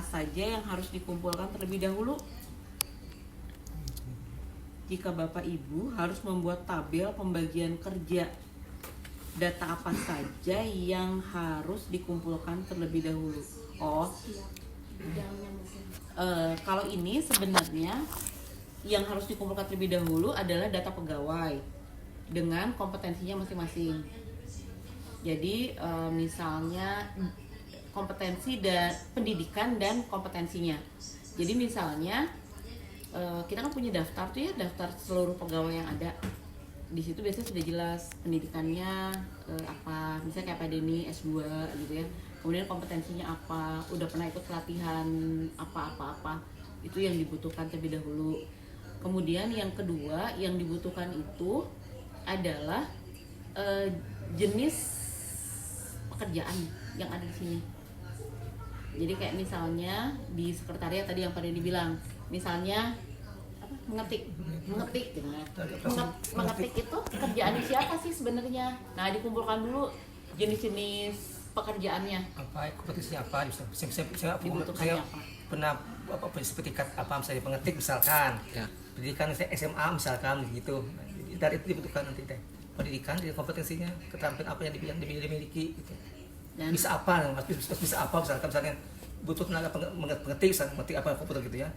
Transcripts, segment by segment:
saja yang harus dikumpulkan terlebih dahulu? Jika Bapak Ibu harus membuat tabel pembagian kerja, data apa saja yang harus dikumpulkan terlebih dahulu? Kalau ini sebenarnya yang harus dikumpulkan terlebih dahulu adalah data pegawai dengan kompetensinya masing-masing. Jadi misalnya kompetensi dan pendidikan dan kompetensinya. Jadi misalnya kita kan punya daftar tuh ya, daftar seluruh pegawai yang ada. Di situ biasanya sudah jelas pendidikannya apa, misalnya kayak akademi S2 gitu ya. Kemudian kompetensinya apa, udah pernah ikut pelatihan apa. Itu yang dibutuhkan terlebih dahulu. Kemudian yang kedua yang dibutuhkan itu adalah jenis pekerjaan yang ada di sini. Jadi kayak misalnya di sekretariat tadi yang pada dibilang, misalnya apa, mengetik gitu. Mengetik itu kerjaannya siapa sih sebenarnya? Nah, dikumpulkan dulu jenis-jenis pekerjaannya. Apa kompetisinya apa? Saya Dibutuhkannya apa? pernah sertifikat apa misalnya pengetik misalkan. Ya. Pendidikan saya SMA misalkan gitu. Dari itu dibutuhkan nanti teh. Pendidikan dan kompetensinya, keterampilan apa yang dimiliki gitu. Dan bisa apa, bisa apa misalnya butuh tenaga pengetik, mengetik apa komputer gitu ya,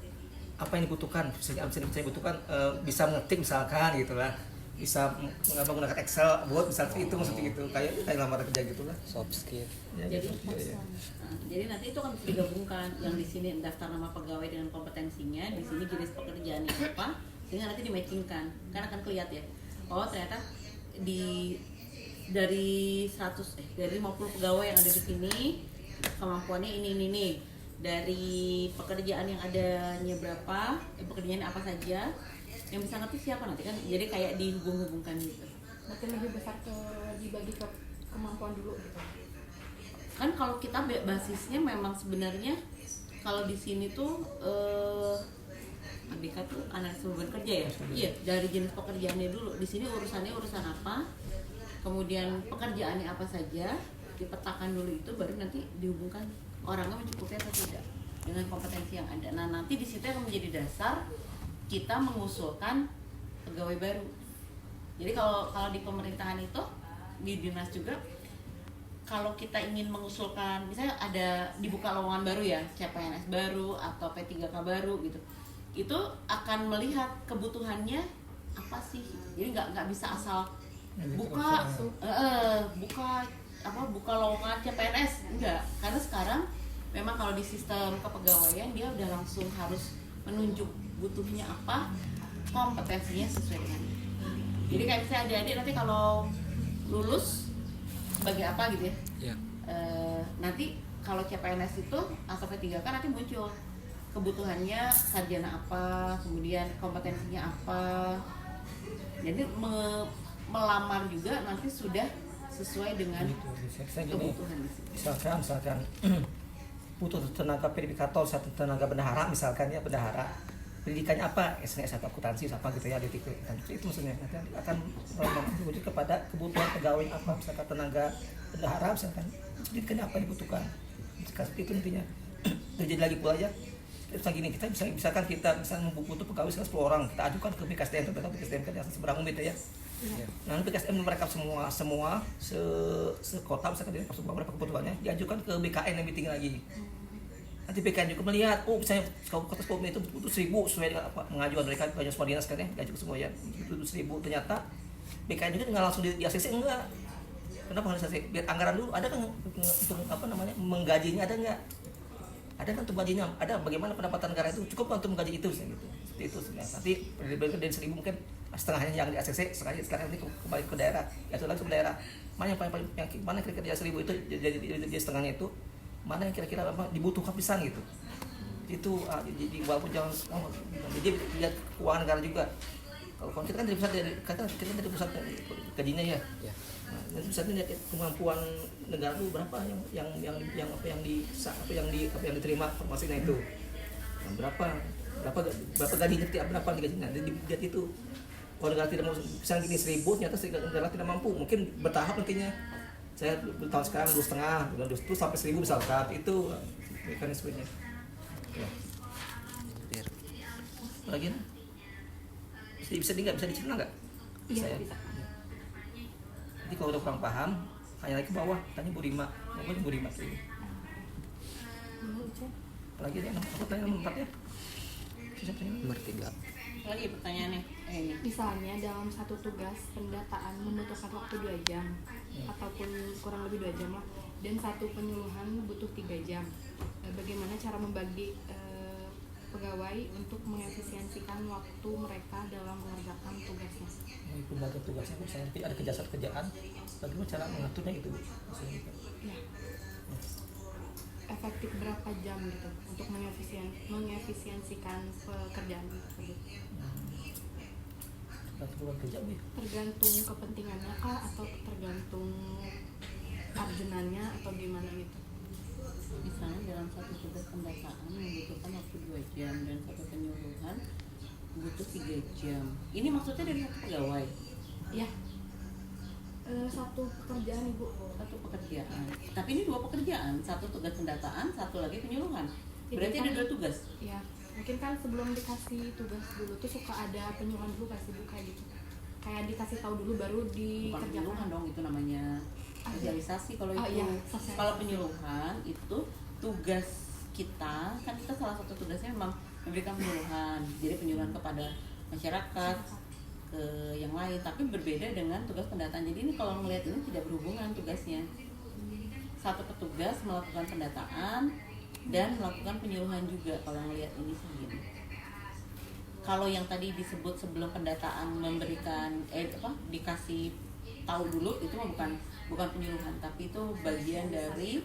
apa yang dibutuhkan, saya butuhkan bisa mengetik misalkan gitulah, bisa menggunakan Excel, Word misalnya, itu maksudnya gitu, kayak lamaran kerja gitulah, soft skill. Jadi nanti itu kan bisa digabungkan, yang di sini daftar nama pegawai dengan kompetensinya, di sini jenis pekerjaannya apa, sehingga nanti di-matchingkan, kan akan kelihatan ya, oh ternyata dari 50 pegawai yang ada di sini kemampuannya ini. Dari pekerjaan yang adanya berapa, pekerjaan apa saja, yang bisa ngerti siapa nanti kan, jadi kayak dihubung-hubungkan gitu. Mungkin lebih besar dibagi ke kemampuan dulu gitu. Kan kalau kita basisnya memang sebenarnya kalau di sini tuh ABK tuh analisis beban kerja ya. Iya, dari jenis pekerjaannya dulu. Di sini urusan apa? Kemudian pekerjaannya apa saja, dipetakan dulu itu, baru nanti dihubungkan orangnya mencukupi atau tidak dengan kompetensi yang ada. Nah, nanti di situ yang menjadi dasar kita mengusulkan pegawai baru. Jadi kalau di pemerintahan itu, di dinas juga, kalau kita ingin mengusulkan, misalnya ada dibuka lowongan baru ya, CPNS baru atau P3K baru gitu, itu akan melihat kebutuhannya apa sih. Jadi nggak bisa asal buka lowongan CPNS, enggak, karena sekarang memang kalau di sistem kepegawaian dia udah langsung harus menunjuk butuhnya apa, kompetensinya sesuai dengan itu. Jadi kayak misalnya adik-adik nanti kalau lulus sebagai apa gitu ya, nanti kalau CPNS itu atau P3K nanti muncul kebutuhannya sarjana apa, kemudian kompetensinya apa. Jadi melamar juga nanti sudah sesuai dengan kebutuhan di sini. Misalkan butuh tenaga verifikator, tenaga bendahara misalkan ya, bendahara. Pendidikannya apa? S1 akuntansi apa gitu ya, itu maksudnya nanti akan merujuk kepada kebutuhan pegawai apa, misalkan tenaga bendahara misalkan pendidikannya apa dibutuhkan. Itu nantinya terjadi lagi pula ya. Terus gini, kita misalkan kita butuh pegawai 10 orang, kita ajukan ke BKSDM, ternyata BKSDM kan yang seberang umum itu ya. Nah, BKSDM mereka semua sekota misalkan dia berapa kebutuhannya, diajukan ke BKN yang tinggi lagi. Nanti BKN juga melihat, misalnya kota Sukabumi itu butuh 1.000 sesuai dengan apa pengajuan mereka, banyak semua dinas kan ya, diajukan semua ya, butuh 1.000, ternyata BKN juga nggak langsung di ACC, enggak. Kenapa harus ACC? Biar anggaran dulu, ada kan untuk menggajinya, ada nggak? Ada kan untuk gajinya, ada bagaimana pendapatan negara itu cukup untuk menggaji itu gitu. Seperti itu sebenarnya. Nanti dari 1.000 mungkin setengahnya yang di ACC, setengahnya nanti kembali ke daerah, ya itu lagi ke daerah. Mana yang mana kira-kira 1.000 itu jadi setengahnya itu, mana yang kira-kira apa dibutuhkan pisan gitu. Itu jadi walaupun jangan jadi lihat keuangan negara juga. Kalau kita kan dari pusat gajinya ya. Nah, misalnya kemampuan negara itu berapa yang diterima informasinya itu, berapa gajinya, berapa gajinya, dilihat itu. Kalau negara tidak mau, misalnya gini 1.000, ternyata negara tidak mampu, mungkin bertahap nantinya. Saya tahun sekarang 2,5, bulan 2 sampai 1.000 misalkan, itu mekanismenya. Ya. Biar Lagi nih. Bisa dicerna nggak? Iya, ya? bisa. Jadi kalau udah kurang paham, tanya lagi ke bawah, tanya Bu Rima. Pokoknya Bu Rima tuh. Apalagi deh, aku tanya nomor 4 ya. Bisa tanya. nomor 3. Lagi pertanyaannya ini. Misalnya dalam satu tugas pendataan membutuhkan waktu 2 jam ataupun kurang lebih 2 jam lah, dan satu penyuluhan butuh 3 jam. Bagaimana cara membagi pegawai untuk mengefisiensikan waktu mereka dalam mengerjakan tugasnya? Mau ikut bagi tugasnya, misalnya nanti ada kerjaan, bagaimana cara mengaturnya itu Bu? Maksudnya gitu. Ya. Efektif berapa jam gitu untuk mengefisiensikan pekerjaan tersebut? Tergantung kerja Bu. Tergantung kepentingannya kah atau tergantung arjenannya atau gimana gitu? Misalnya dalam satu tugas pendataan membutuhkan waktu 2 jam dan satu penyuluhan butuh 3 jam. Ini maksudnya dari satu pegawai, Ya, satu pekerjaan Ibu. satu pekerjaan. Tapi ini 2 pekerjaan, satu tugas pendataan, satu lagi penyuluhan. Berarti Jadi ada kan- 2 tugas. Ya, mungkin kan sebelum dikasih tugas dulu tuh suka ada penyuluhan dulu kasih buka gitu. Kayak dikasih tahu dulu baru Bukan dikerjakan. penyuluhan dong, itu namanya sosialisasi. Kalau Oh, itu, iya, sosialisasi. kalau penyuluhan itu tugas kita, kan kita salah satu tugasnya memang memberikan penyuluhan. Jadi penyuluhan kepada masyarakat, ke yang lain, tapi berbeda dengan tugas pendataan. Jadi ini kalau melihat ini tidak berhubungan tugasnya. Satu petugas melakukan pendataan dan melakukan penyuluhan juga kalau melihat ini sih gini. Kalau yang tadi disebut sebelum pendataan memberikan dikasih tahu dulu, itu mah bukan penyuluhan, tapi itu bagian dari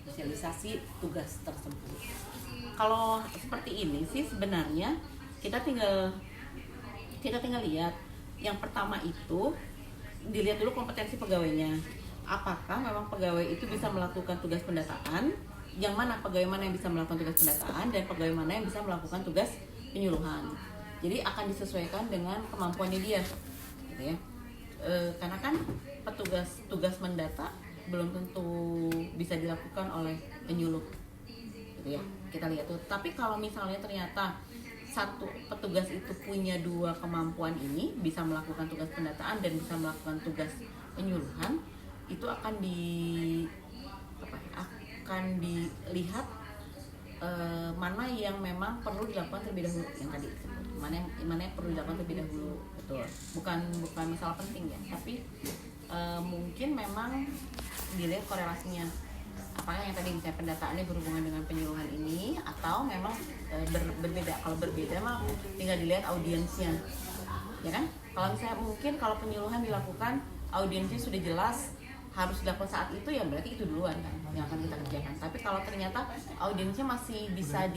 sosialisasi tugas tersebut. Kalau seperti ini sih sebenarnya kita tinggal lihat. Yang pertama itu dilihat dulu kompetensi pegawainya. Apakah memang pegawai itu bisa melakukan tugas pendataan? Yang mana pegawai mana yang bisa melakukan tugas pendataan dan pegawai mana yang bisa melakukan tugas penyuluhan. Jadi akan disesuaikan dengan kemampuannya dia, gitu ya. Karena kan tugas mendata belum tentu bisa dilakukan oleh penyuluh, gitu ya. Kita lihat tuh. Tapi kalau misalnya ternyata satu petugas itu punya 2 kemampuan ini, bisa melakukan tugas pendataan dan bisa melakukan tugas penyuluhan, itu akan dilihat mana yang memang perlu dilakukan terlebih dahulu, yang tadi disebut. Mana yang perlu dilakukan terlebih dahulu, betul. Bukan masalah penting ya, tapi mungkin memang dilihat korelasinya. Apakah yang tadi misalnya pendataannya berhubungan dengan penyuluhan ini atau memang berbeda. Kalau berbeda mah tinggal dilihat audiensnya, ya kan? Kalau misalnya mungkin kalau penyuluhan dilakukan audiensnya sudah jelas harus dilakukan saat itu, ya berarti itu duluan kan yang akan kita kerjakan. Tapi kalau ternyata audiensnya masih bisa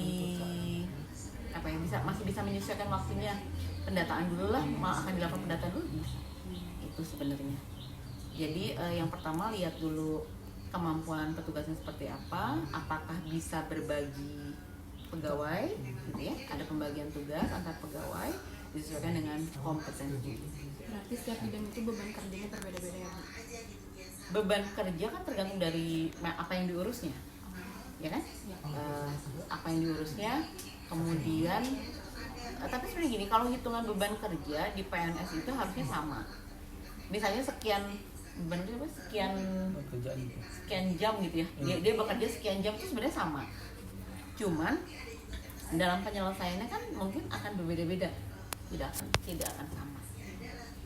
masih bisa menyesuaikan waktunya, pendataan dulu lah, akan dilakukan pendataan dulu, itu sebenarnya. Jadi yang pertama lihat dulu kemampuan petugasnya seperti apa, apakah bisa berbagi pegawai, gitu ya, ada pembagian tugas antar pegawai disesuaikan dengan kompetensi. Berarti setiap bidang itu beban kerjanya berbeda-beda ya Bu? Beban kerja kan tergantung dari apa yang diurusnya, ya kan? Apa yang diurusnya, kemudian tapi sebenarnya gini, kalau hitungan beban kerja di PNS itu harusnya sama. Misalnya sekian jam gitu ya, dia bekerja sekian jam itu sebenarnya sama, cuman dalam penyelesaiannya kan mungkin akan berbeda-beda, tidak akan sama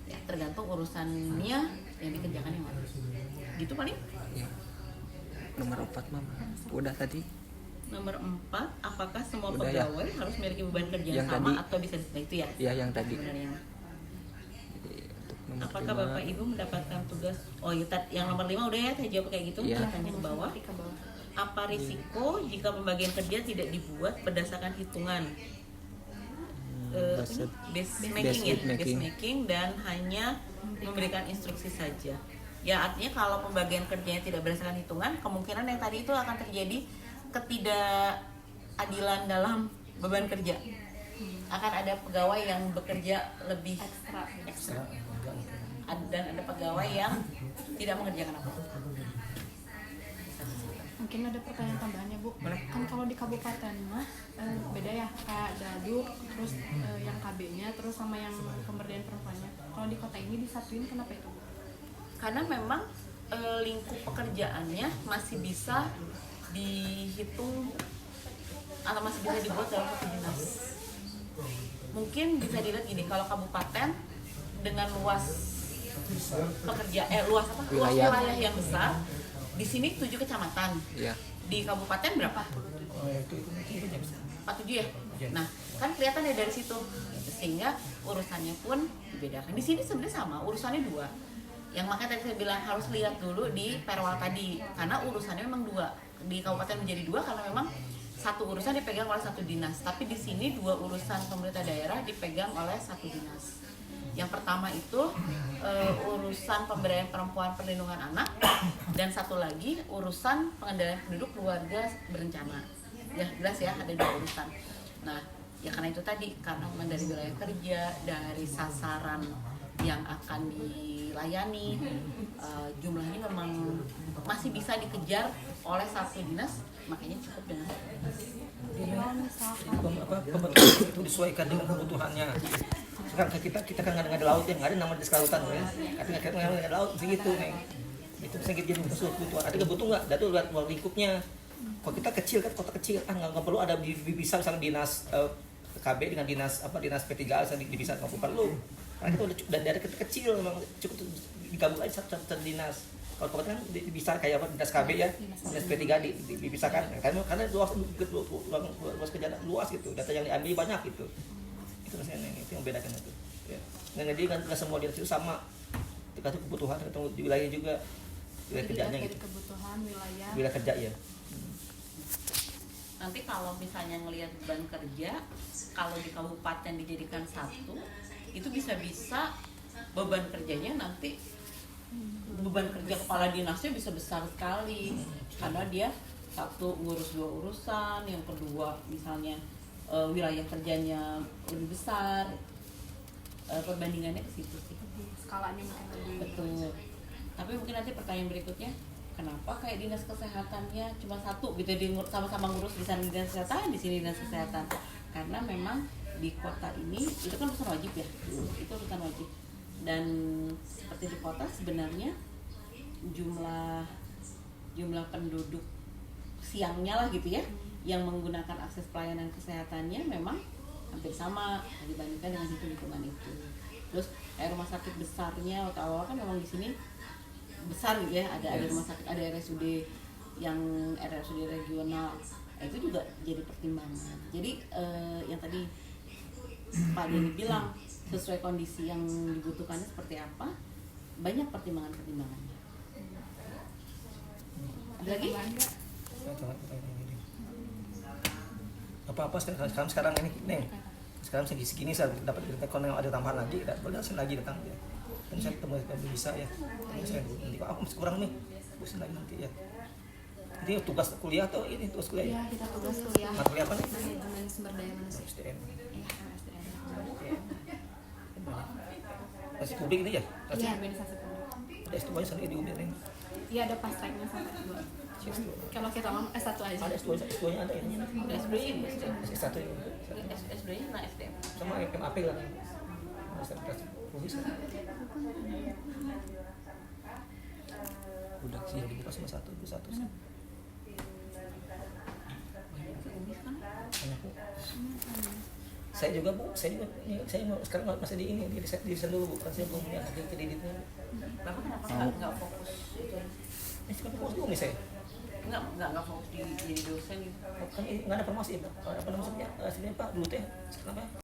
ya, tergantung urusannya yang dikerjakan yang mana, gitu paling. Ya. Nomor 4 Mama. Udah tadi. Nomor 4, apakah semua Udah ya. pegawai harus memiliki beban kerja yang Yang sama tadi. atau bisa itu ya? Ya yang tadi. Sebenarnya. Jadi, untuk nomor Apakah 5, Bapak Ibu mendapatkan tugas? Oh ya, yang nomor 5 udah ya, saya jawab kayak gitu. Iya. Tanya ke bawah. Ke bawah. Apa risiko jika pembagian kerja tidak dibuat berdasarkan hitungan? Base making dan hanya memberikan instruksi saja. Ya, artinya kalau pembagian kerjanya tidak berdasarkan hitungan, kemungkinan yang tadi itu akan terjadi ketidakadilan dalam beban kerja. Akan ada pegawai yang bekerja lebih ekstra. Dan ada pegawai yang tidak mengerjakan apa-apa. mungkin ada pertanyaan tambahannya Bu. Kan kalau di kabupaten mah beda ya, kayak daduk, terus yang KB-nya, terus sama yang pemberdayaan perempuannya. Kalau di kota ini disatuin, kenapa itu Bu? Karena memang lingkup pekerjaannya masih bisa dihitung atau masih bisa dibuat dalam satu dinas. Mungkin bisa dilihat gini, kalau kabupaten dengan luas luas wilayah yang besar, di sini 7 kecamatan. Iya. Di kabupaten berapa? Oh, itu jam 47 ya. Nah, kan kelihatan ya dari situ. Sehingga urusannya pun dibedakan. Di sini sebenarnya sama, urusannya 2. Yang makanya tadi saya bilang harus lihat dulu di perwal tadi, karena urusannya memang 2. Di kabupaten menjadi 2 karena memang satu urusan dipegang oleh satu dinas, tapi di sini 2 urusan pemerintah daerah dipegang oleh satu dinas. Yang pertama itu urusan pemberdayaan perempuan, perlindungan anak, dan satu lagi urusan pengendalian penduduk keluarga berencana. Ya jelas ya, ada 2 urusan. Nah, ya karena itu tadi, karena memang dari wilayah kerja, dari sasaran yang akan dilayani, jumlahnya memang masih bisa dikejar oleh satu dinas, makanya cukup dengan satu dinas. Pembentukan itu disesuaikan dengan kebutuhannya. Sekarang kita kan nggak ada laut ya, nggak ada nama desa kelautan ya. Artinya kita nggak ada laut begitu nih. Itu sedikit jadi kebutuhan. Artinya butuh nggak? Datu lihat lingkupnya. Kalau kita kecil kan, kota kecil kan nggak perlu ada bisa misalnya dinas KB dengan dinas P3A bisa nggak perlu. Karena itu udah dari kecil memang cukup digabung aja satu dinas. Kalau kabupaten kan bisa kayak apa, dinas KB ya, dinas P3 dipisahkan. Karena luas kerjaan luas gitu, data yang diambil banyak gitu. Itu yang bedakan itu. Ya. Nah, jadi kan semua dinas itu sama. Tergantung kebutuhan, tergantung di wilayah juga, wilayah kerjanya gitu. Kebutuhan Wilayah kerja ya. Nanti kalau misalnya ngelihat beban kerja, kalau di kabupaten dijadikan satu, itu bisa-bisa beban kerjanya nanti beban kerja kepala dinasnya bisa besar sekali, karena dia satu ngurus 2 urusan, yang kedua misalnya wilayah kerjanya lebih besar, perbandingannya ke situ sih. Skalanya mungkin lebih. Betul. Tapi mungkin nanti pertanyaan berikutnya, kenapa kayak dinas kesehatannya cuma satu gitu, di sama-sama ngurus, di sana dinas kesehatan, di sini dinas kesehatan. Karena memang di kota ini itu kan urusan wajib ya, itu urusan wajib. Dan seperti di kota sebenarnya jumlah penduduk siangnya lah gitu ya, yang menggunakan akses pelayanan kesehatannya memang hampir sama dibandingkan dengan hitung-hitungan itu. Terus kayak rumah sakit besarnya awal-awal kan memang di sini besar gitu ya, ada rumah sakit, ada RSUD yang RSUD regional, itu juga jadi pertimbangan. Jadi yang tadi Pak Denny bilang, sesuai kondisi yang dibutuhkannya seperti apa, banyak pertimbangan-pertimbangannya. Ada lagi? Apa sekarang ini nih, sekarang segini saya dapat telepon yang ada tambahan lagi, boleh lagi datang ya. Dan saya ketemu bisa ya, saya nanti aku masih kurang nih, bosan lagi nanti ya. Ini tugas kuliah atau ini tugas kuliah? Iya, kita tugas kuliah. Mata kuliah apa nih? Manajemen sumber daya manusia. SDM. Iya, SDM. Masih publik ini ya? Iya, organisasi publik. Ada S2 nya sendiri di UB ini. Iya, ada fast track-nya sampai 2. Kalau kita ngomong S1 aja. Ada S2 nya ada ya? S2 ini S1 ya? S2-nya nah SDM. Sama MAP lah. Universitas Publis kan? Udah sih. Iya, dibuka sama satu sih. Banyak, Bu. Saya juga sekarang masih di ini di desain dulu, bukan saya belum punya kreditnya. Bapak kenapa nggak fokus itu? Sekarang fokus dulu nih saya. Nggak fokus di jadi dosen gitu. Kan nggak ada promosi, apa namanya? Aslinya Pak dulu teh, sekarang apa?